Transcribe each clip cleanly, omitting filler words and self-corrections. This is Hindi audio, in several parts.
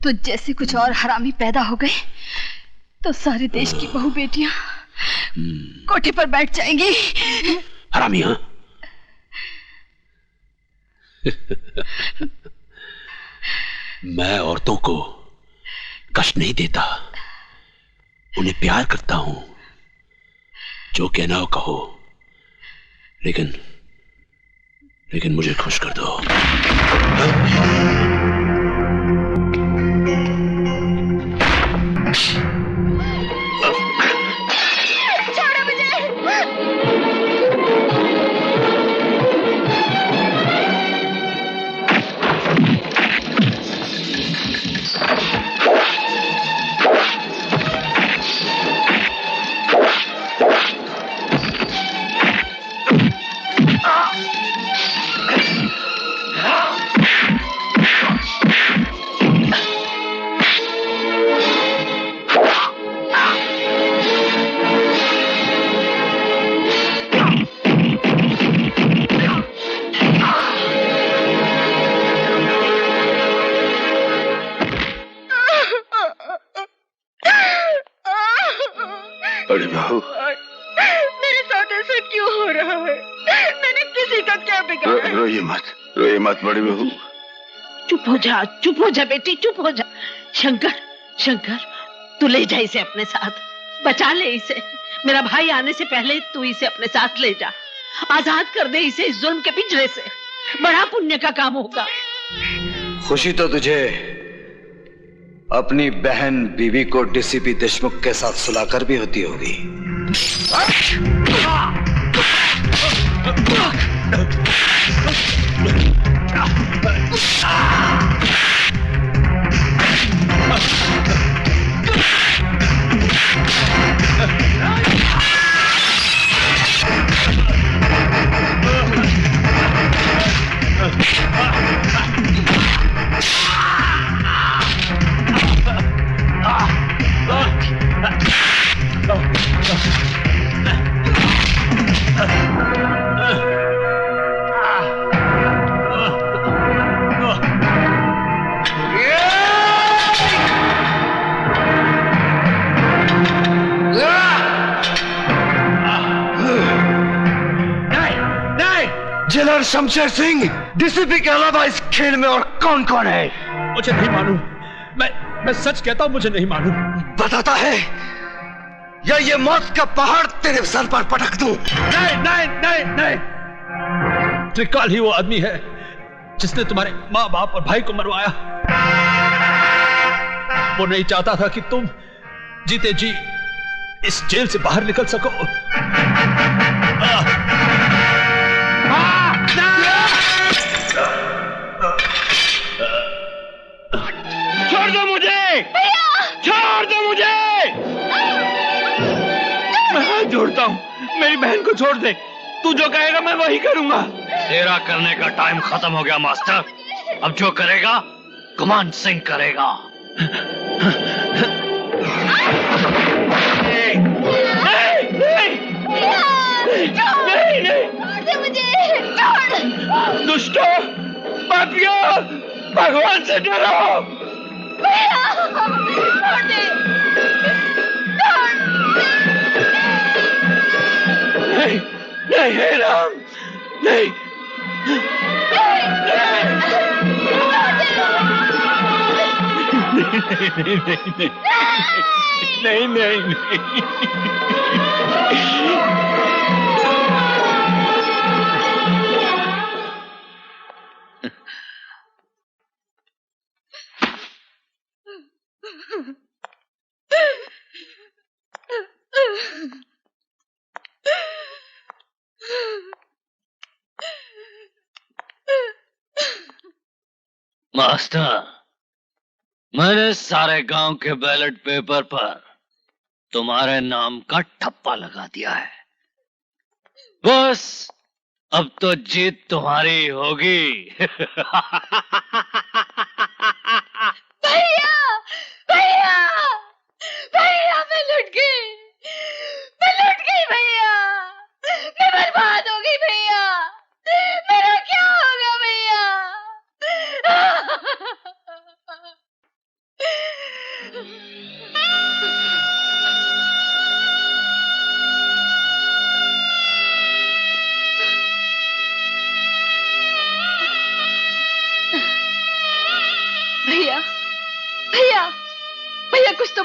तुझ जैसे कुछ और हरामी पैदा हो गए तो सारे देश की बहू बेटियां कोठे पर बैठ जाएंगी। हरामी? हाँ। मैं औरतों को कष्ट नहीं देता, उन्हें प्यार करता हूं। जो कहना हो कहो, लेकिन मुझे खुश कर दो। छोड़ो मुझे। अरे बहू, मेरे साथ ऐसा क्यों हो रहा है? मैंने किसी का क्या बिगाड़ा? रोइए मत बड़ी बहू। चुप हो जा बेटी, चुप हो जा। शंकर, तू ले जा इसे अपने साथ, बचा ले इसे। मेरा भाई आने से पहले तू इसे अपने साथ ले जा, आजाद कर दे इसे इस जुल्म के पिंजरे से। बड़ा पुण्य का काम होगा। खुशी तो तुझे अपनी बहन बीवी को डीसीपी देशमुख के साथ सुलाकर भी होती होगी। जेलर शमशेर सिंह, डीसीपी के अलावा इस खेल में और कौन कौन है? मुझे नहीं मालूम। मैं सच कहता हूं, मुझे नहीं मालूम। बताता है या ये मौत का पहाड़ तेरे सर पर पटक दूं? नहीं। त्रिकाल ही वो आदमी है जिसने तुम्हारे माँ बाप और भाई को मरवाया। वो नहीं चाहता था कि तुम जीते जी इस जेल से बाहर निकल सको। छोड़ दो मुझे, छोड़ दो मुझे। मैं हाथ जोड़ता हूँ, मेरी बहन को छोड़ दे। तू जो कहेगा मैं वही करूंगा। तेरा करने का टाइम खत्म हो गया मास्टर। अब जो करेगा गुमान सिंह करेगा। नहीं, मुझे छोड़। दुष्टों, पापियों, भगवान से डरो। छोड़ दे। नहीं, हे राम, नहीं। नहीं। मास्टर, मैंने सारे गांव के बैलेट पेपर पर तुम्हारे नाम का ठप्पा लगा दिया है। बस अब तो जीत तुम्हारी होगी। भैया, मैं लुट गई भैया। मैं बर्बाद हो गई भैया। मेरा क्या होगा भैया?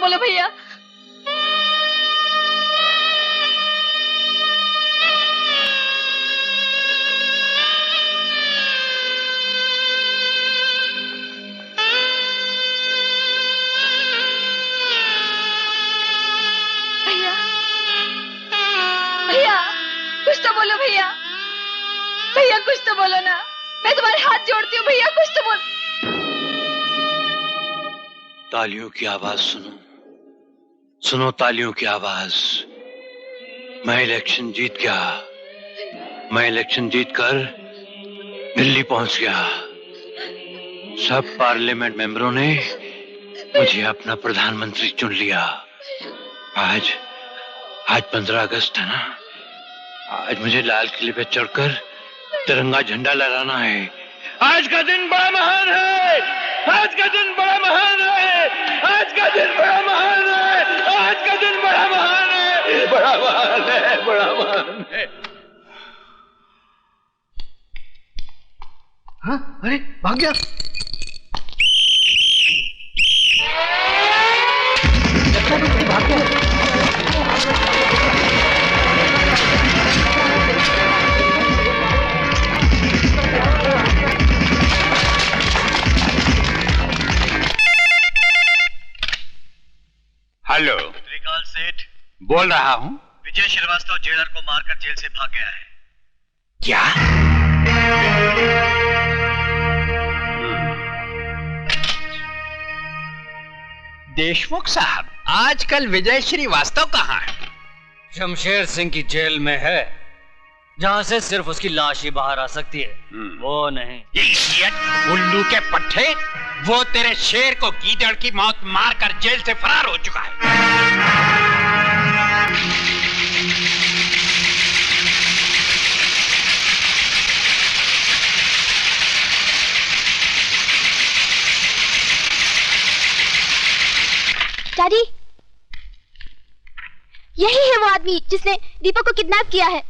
बोलो भैया। भैया भैया कुछ तो बोलो भैया। भैया कुछ तो बोलो ना, मैं तुम्हारे हाथ जोड़ती हूँ भैया, कुछ तो बोलो। तालियों की आवाज सुनो, सुनो तालियों की आवाज। मैं इलेक्शन जीत गया, मैं इलेक्शन जीतकर दिल्ली पहुंच गया। सब पार्लियामेंट मेंबरों ने मुझे अपना प्रधानमंत्री चुन लिया। आज 15 अगस्त है ना, आज मुझे लाल किले पे चढ़कर तिरंगा झंडा लहराना है। आज का दिन बड़ा महान है, आज का दिन बड़ा महान है, आज का दिन बड़ा महान है, आज का दिन बड़ा महान है, बड़ा महान है, बड़ा महान है। हाँ, अरे भाग गया। भाग गया। हेलो, त्रिकाल सेठ बोल रहा हूँ। विजय श्रीवास्तव जेलर को मारकर जेल से भाग गया है। क्या? देशमुख साहब, आजकल विजय श्रीवास्तव कहाँ है? शमशेर सिंह की जेल में है, जहां से सिर्फ उसकी लाश ही बाहर आ सकती है, वो नहीं। उल्लू के पट्टे, वो तेरे शेर को गीदड़ की मौत मारकर जेल से फरार हो चुका है। डैडी, यही है वो आदमी जिसने दीपक को किडनैप किया है।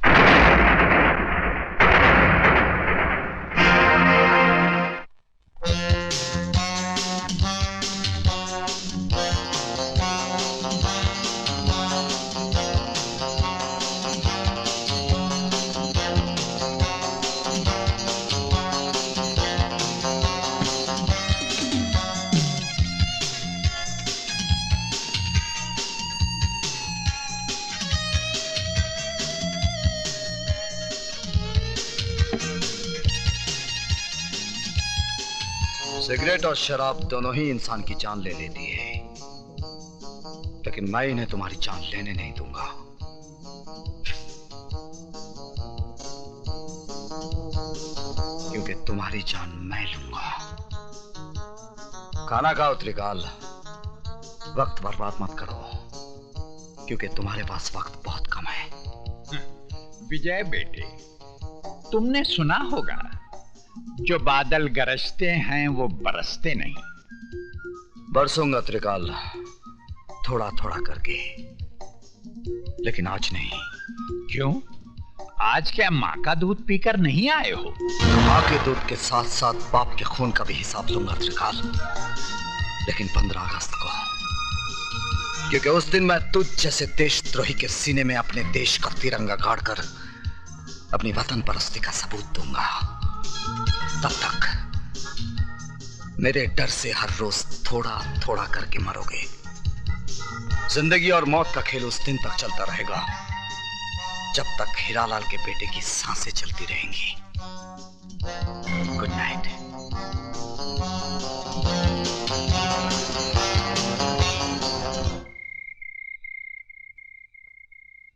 सिगरेट और शराब दोनों ही इंसान की जान ले लेती है, लेकिन मैं इन्हें तुम्हारी जान लेने नहीं दूंगा। क्योंकि तुम्हारी जान मैं लूंगा। खाना खाओ त्रिकाल, वक्त बर्बाद मत करो, क्योंकि तुम्हारे पास वक्त बहुत कम है। विजय बेटे, तुमने सुना होगा, जो बादल गरजते हैं वो बरसते नहीं। बरसूंगा त्रिकाल, थोड़ा थोड़ा करके, लेकिन आज नहीं। क्यों? आज क्या माँ का दूध पीकर नहीं आए हो? माँ के दूध के साथ साथ बाप के खून का भी हिसाब लूंगा त्रिकाल, लेकिन 15 अगस्त को, क्योंकि उस दिन मैं तुझ जैसे देशद्रोही के सीने में अपने देश का तिरंगा गाड़कर अपनी वतन परस्ती का सबूत दूंगा। तब तक मेरे डर से हर रोज थोड़ा थोड़ा करके मरोगे। जिंदगी और मौत का खेल उस दिन तक चलता रहेगा जब तक हीरालाल के बेटे की सांसें चलती रहेंगी। Good night.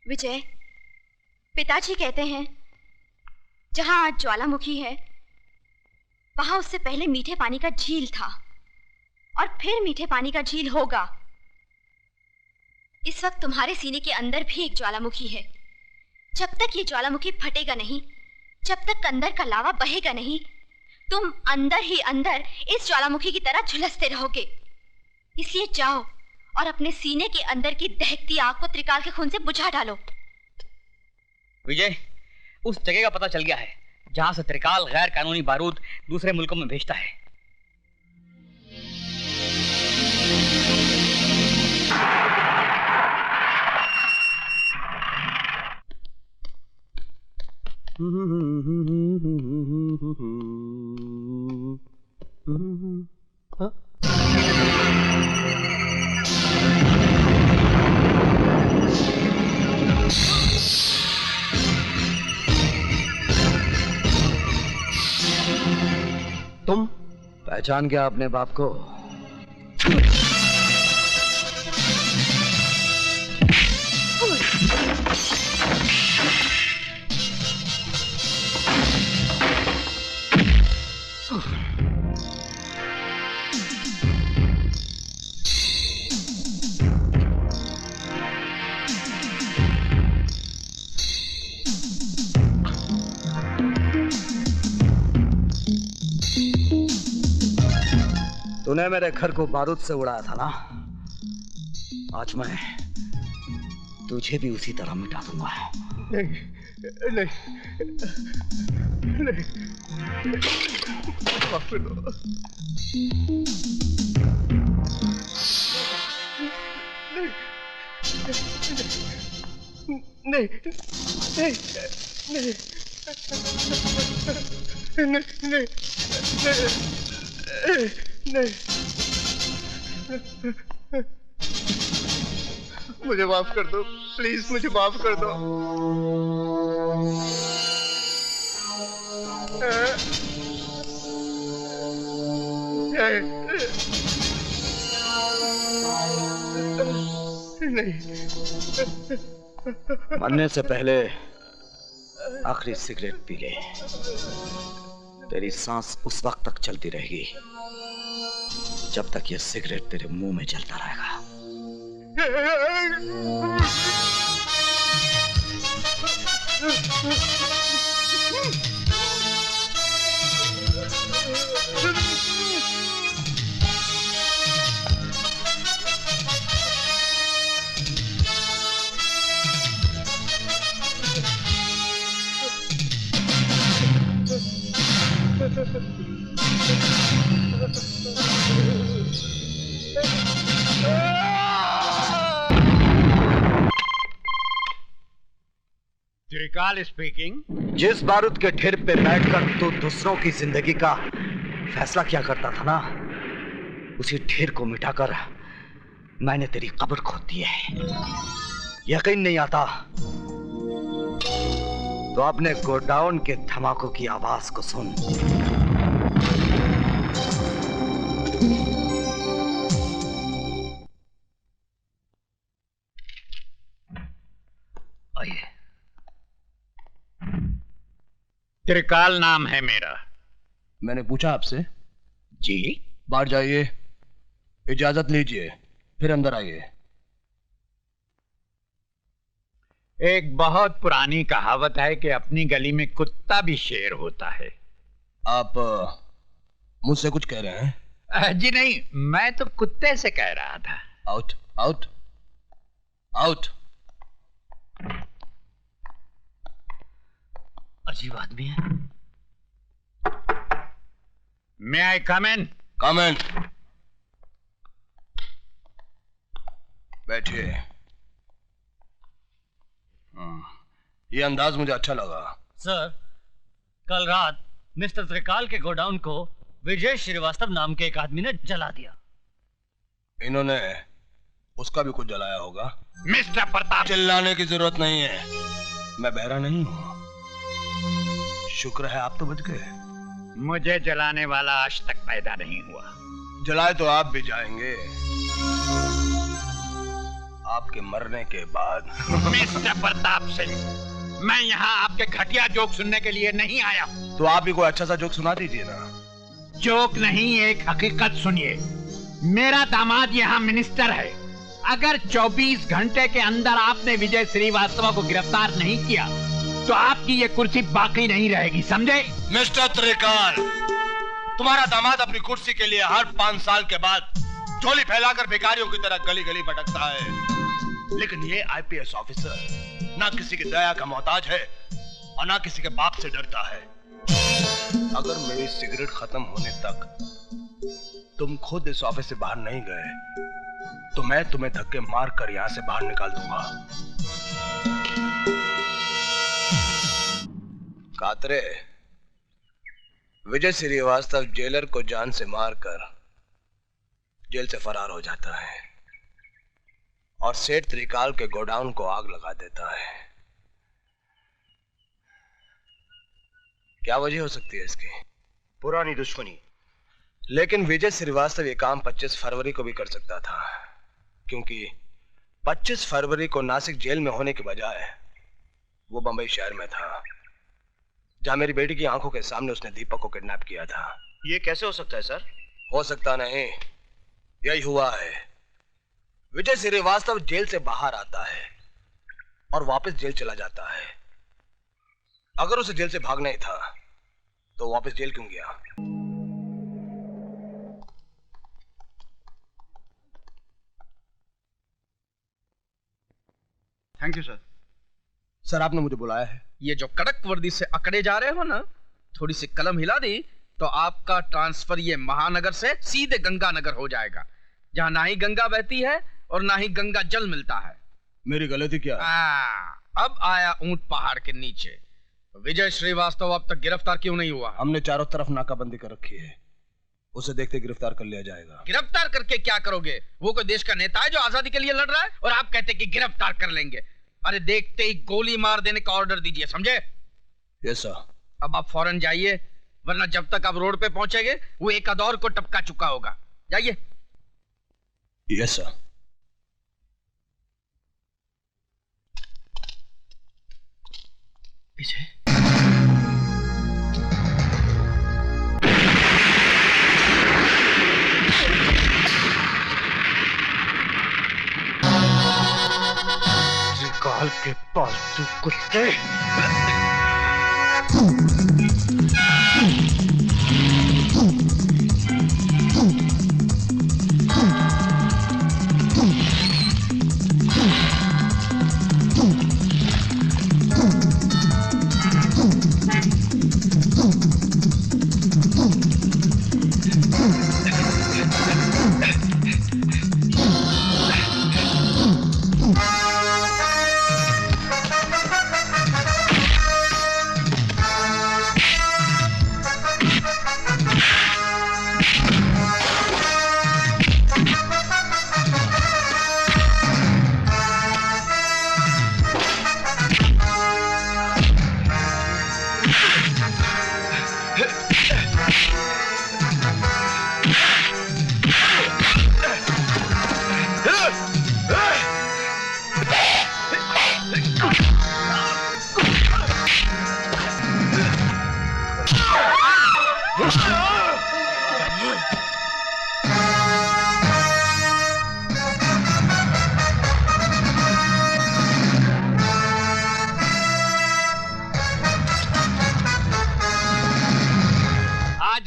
विजय, पिताजी कहते हैं जहां आज ज्वालामुखी है, वहां उससे पहले मीठे पानी का झील था और फिर मीठे पानी का झील होगा। इस वक्त तुम्हारे सीने के अंदर भी एक ज्वालामुखी है। जब तक ये ज्वालामुखी फटेगा नहीं, जब तक अंदर का लावा बहेगा नहीं, तुम अंदर ही अंदर इस ज्वालामुखी की तरह झुलसते रहोगे। इसलिए जाओ और अपने सीने के अंदर की दहकती आग को त्रिकाल के खून से बुझा डालो। विजय, उस जगह का पता चल गया है जहां से त्रिकाल गैर कानूनी बारूद दूसरे मुल्कों में भेजता है। तुम पहचान गया अपने बाप को? तूने मेरे घर को बारूद से उड़ाया था ना, आज मैं तुझे भी उसी तरह मिटा दूंगा। नहीं नहीं नहीं, माफ कर दो। नहीं नहीं नहीं नहीं नहीं नहीं, मुझे माफ कर दो, प्लीज मुझे माफ कर दो। नहीं, मरने से पहले आखिरी सिगरेट पी ले, तेरी सांस उस वक्त तक चलती रहेगी जब तक ये सिगरेट तेरे मुंह में जलता रहेगा। त्रिकाल स्पीकिंग। जिस बारूद के ढेर पे बैठकर तू दूसरों की जिंदगी का फैसला किया करता था ना, उसी ढेर को मिटाकर मैंने तेरी कब्र खोद दी है। यकीन नहीं आता तो अपने गोडाउन के धमाकों की आवाज को सुन। आइए। त्रिकाल नाम है मेरा। मैंने पूछा आपसे? जी। बाहर जाइए, इजाजत लीजिए, फिर अंदर आइए। एक बहुत पुरानी कहावत है कि अपनी गली में कुत्ता भी शेर होता है। आप मुझसे कुछ कह रहे हैं? जी नहीं, मैं तो कुत्ते से कह रहा था। Out out out. अजीब आदमी है। May I come in? Come in। बैठिए। ये अंदाज मुझे अच्छा लगा। सर, कल रात मिस्टर त्रिकाल के गोडाउन को विजय श्रीवास्तव नाम के एक आदमी ने जला दिया। इन्होंने उसका भी कुछ जलाया होगा। मिस्टर प्रताप, चिल्लाने की जरूरत नहीं है, मैं बहरा नहीं हूं। शुक्र है आप तो बच गए। मुझे जलाने वाला आज तक पैदा नहीं हुआ। जलाए तो आप भी जाएंगे, आपके मरने के बाद। मिस्टर प्रताप सिंह, मैं यहाँ आपके घटिया जोक सुनने के लिए नहीं आया हूँ। तो आप भी कोई अच्छा सा जोक सुना दीजिए ना। जोक नहीं, एक हकीकत सुनिए। मेरा दामाद यहाँ मिनिस्टर है। अगर 24 घंटे के अंदर आपने विजय श्रीवास्तव को गिरफ्तार नहीं किया तो आपकी ये कुर्सी बाकी नहीं रहेगी, समझे? मिस्टर त्रिकाल, तुम्हारा दामाद अपनी कुर्सी के लिए हर 5 साल के बाद झोली फैलाकर भिखारियों की तरह गली गली भटकता है, लेकिन ये आईपीएस ऑफिसर ना किसी की दया का मोहताज है और ना किसी के बाप से डरता है। अगर मेरी सिगरेट खत्म होने तक तुम खुद इस ऑफिस से बाहर नहीं गए तो मैं तुम्हें धक्के मार कर यहां से बाहर निकाल दूंगा। कातरे, विजय श्रीवास्तव जेलर को जान से मारकर जेल से फरार हो जाता है और सेठ त्रिकाल के गोडाउन को आग लगा देता है। क्या वजह हो सकती है इसकी? पुरानी दुश्मनी। लेकिन विजय श्रीवास्तव ये काम 25 फरवरी को भी कर सकता था, क्योंकि 25 फरवरी को नासिक जेल में होने के बजाय वो बंबई शहर में था, जहां मेरी बेटी की आंखों के सामने उसने दीपक को किडनैप किया था। ये कैसे हो सकता है सर? हो सकता नहीं, यही हुआ है। विजय श्रीवास्तव जेल से बाहर आता है और वापस जेल चला जाता है। अगर उसे जेल से भागना ही था तो वापस जेल क्यों गया? Thank you sir. सर, आपने मुझे बुलाया है। ये जो कड़क वर्दी से अकड़े जा रहे हो ना, थोड़ी सी कलम हिला दी तो आपका ट्रांसफर ये महानगर से सीधे गंगानगर हो जाएगा, जहां ना ही गंगा बहती है और ना ही गंगा जल मिलता है। मेरी गलती क्या है? अब आया ऊंट पहाड़ के नीचे। विजय श्रीवास्तव अब तक गिरफ्तार क्यों नहीं हुआ? हमने चारों तरफ नाकाबंदी कर रखी है, उसे देखते गिरफ्तार कर लिया जाएगा। गिरफ्तार करके क्या करोगे? वो कोई देश का नेता है जो आजादी के लिए लड़ रहा है और आप कहते कि गिरफ्तार कर लेंगे? अरे देखते ही गोली मार देने का ऑर्डर दीजिए, समझे? Yes sir. अब आप फौरन जाइए, वरना जब तक आप रोड पे पहुंचेंगे वो एक अदौर को टपका चुका होगा। जाइए। Yes sir. पीछे त्रिकाल के पालतू कुत्ते।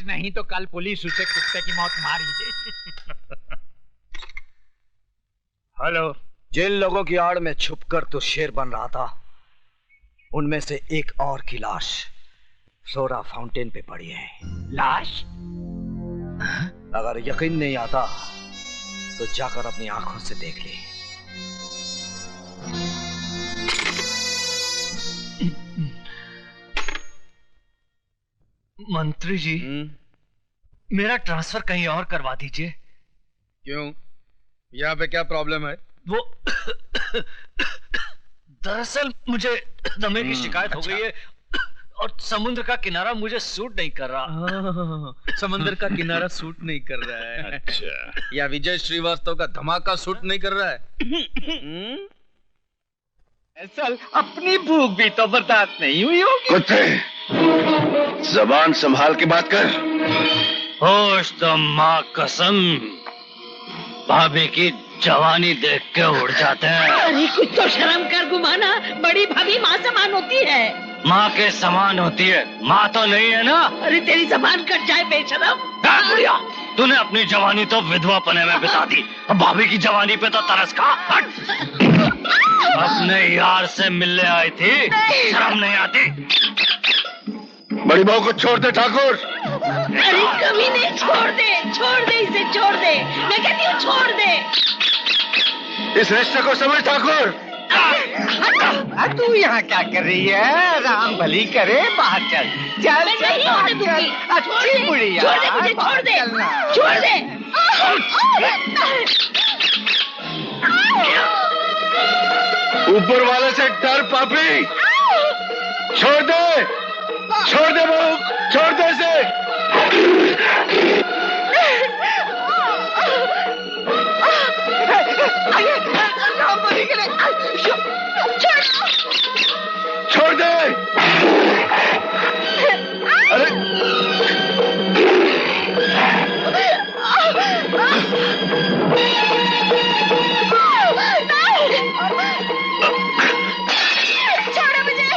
नहीं तो कल पुलिस उसे कुत्ते की मौत मार ही दे। हेलो। जिन लोगों की आड़ में छुपकर तो शेर बन रहा था, उनमें से एक और की लाश फ्लोरा फाउंटेन पे पड़ी है। लाश? अगर यकीन नहीं आता तो जाकर अपनी आंखों से देख ले। मंत्री जी, मेरा ट्रांसफर कहीं और करवा दीजिए। क्यों? यहाँ पे क्या प्रॉब्लम है? वो दरअसल मुझे दमे की शिकायत हो गई है और समुद्र का किनारा मुझे सूट नहीं कर रहा। समुद्र का किनारा सूट नहीं कर रहा है? अच्छा। या विजय श्रीवास्तव का धमाका सूट नहीं कर रहा है? असल अपनी भूख भी तो बर्दाश्त नहीं हुई होगी। कुत्ते, जबान संभाल के बात कर। होश तो माँ कसम, भाभी की जवानी देख के उड़ जाते हैं। अरे कुछ तो शर्म कर गुमाना, बड़ी भाभी माँ समान होती है। माँ के समान होती है, माँ तो नहीं है ना। अरे तेरी जबान कट जाए बेशरम। बुढ़िया, तूने अपनी जवानी तो विधवा पने में बिता दी, अब भाभी की जवानी पे तो तरस खा। अपने यार से मिलने आई थी, शर्म नहीं आती? बड़ी बहू को छोड़ दे ठाकुर। अरे कभी नहीं, छोड़ दे इसे, छोड़ दे। मैं कहती हूँ छोड़ दे। इस रिश्ते को समझ ठाकुर, तू यहाँ क्या कर रही है? राम भली करे, बाहर चल। चल मैं चल नहीं बाहर होने चल। दूंगी। अच्छी बुढ़िया, छोड़ दे मुझे, बाहर छोड़ दे, चलना। छोड़ दे। ऊपर वाले से डर पापी। छोड़ दे, छोड़ दे बहू, छोड़ दे इसे। छोड़ दे। अरे छोड़ो मुझे।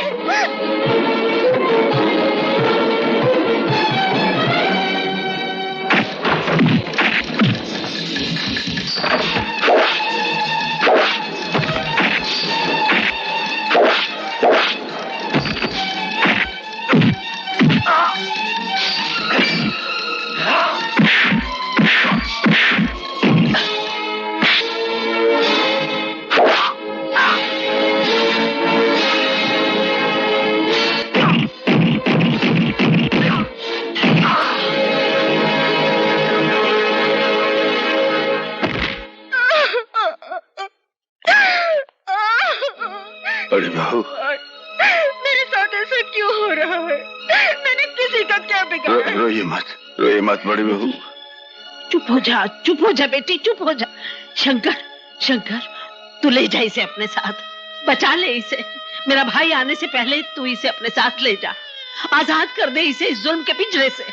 अरे बहू, मेरे साथ ऐसा क्यों हो रहा है? मैंने किसी का क्या बिगाड़ा? रोइए मत बड़ी बहू। चुप हो जा, चुप हो जा बेटी, चुप हो जा। शंकर, शंकर, तू ले जा इसे अपने साथ, बचा ले इसे। मेरा भाई आने से पहले तू इसे अपने साथ ले जा, आजाद कर दे इसे इस जुल्म के पिंजरे से।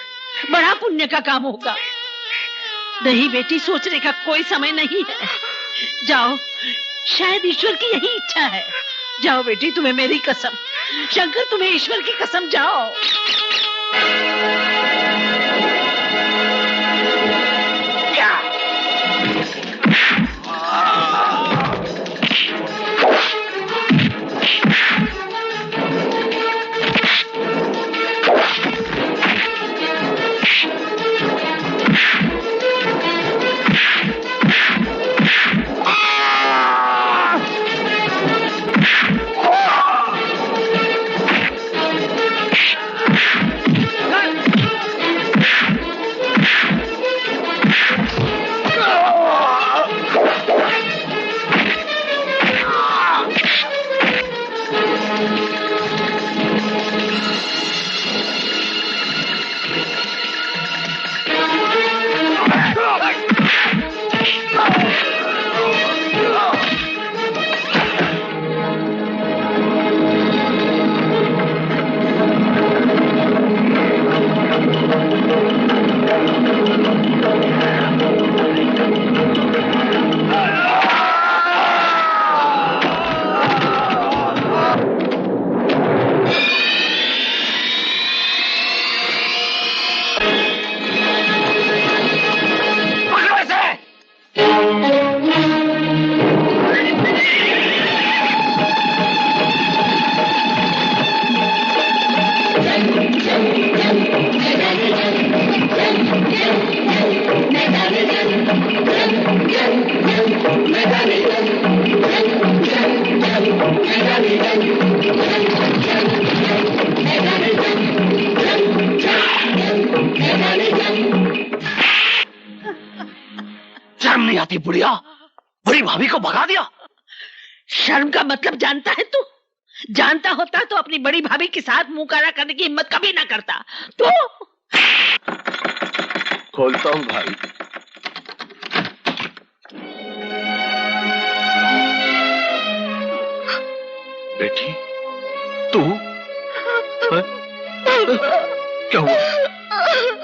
बड़ा पुण्य का काम होगा। नहीं बेटी, सोचने का कोई समय नहीं है। जाओ, शायद ईश्वर की यही इच्छा है। जाओ बेटी, तुम्हें मेरी कसम। शंकर, तुम्हें ईश्वर की कसम, जाओ। शर्म नहीं आती बुढ़िया? बड़ी भाभी को भगा दिया। शर्म का मतलब जानता है तू? जानता होता तो अपनी बड़ी भाभी के साथ मुंह काला करने की हिम्मत कभी ना करता। तो खोलता हूँ भाई। बेटी, तू क्या हुआ?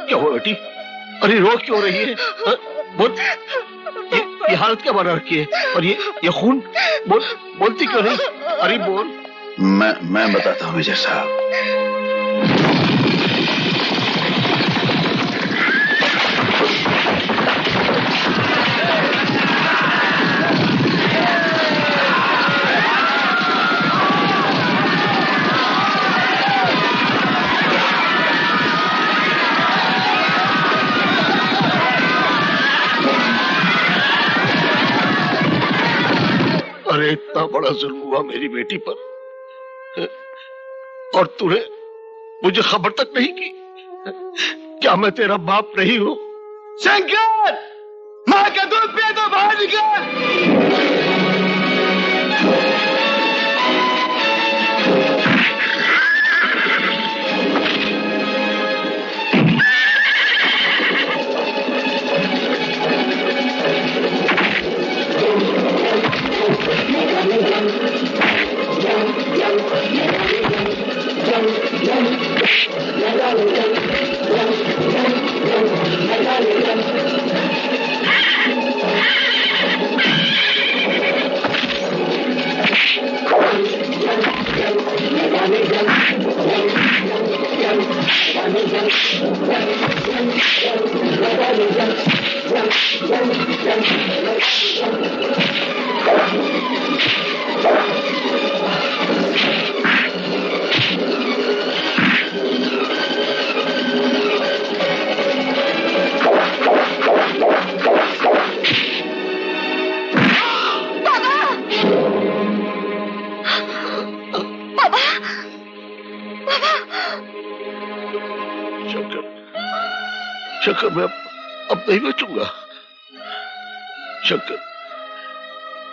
क्या हुआ बेटी? अरे रो क्यों रही है? बोल, ये हालत क्या बना रखी है? और ये खून, बोलती क्यों नहीं? अरे बोल। मैं बताता हूँ विजय साहब। अरे इतना बड़ा जुल्म हुआ मेरी बेटी पर, और तूने मुझे खबर तक नहीं की। क्या मैं तेरा बाप नहीं हूं? शंकर, मां का दूध पिए तो बाहर निकल। शंकर, मैं अब नहीं बचूंगा। शंकर,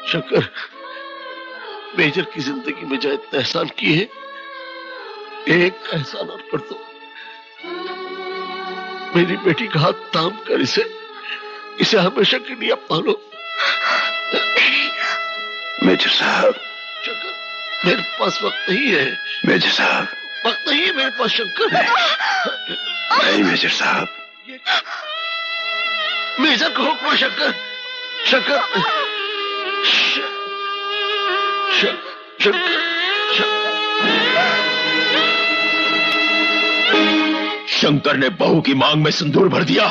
शंकर, मेजर की जिंदगी में जो इतने एहसान किए, एक एहसान और कर दो। मेरी बेटी का हाथ थाम कर इसे हमेशा के लिए अपना लो। मेजर साहब। शंकर, मेरे पास वक्त नहीं है। मेजर साहब, वक्त नहीं है मेरे पास। शंकर, नहीं मेजर साहब। मेजर को हुक्म। शंकर, शंकर, शंकर ने बहू की मांग में सिंदूर भर दिया,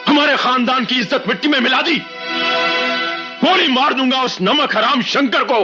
हमारे खानदान की इज्जत मिट्टी में मिला दी। गोली मार दूंगा उस नमक हराम शंकर को।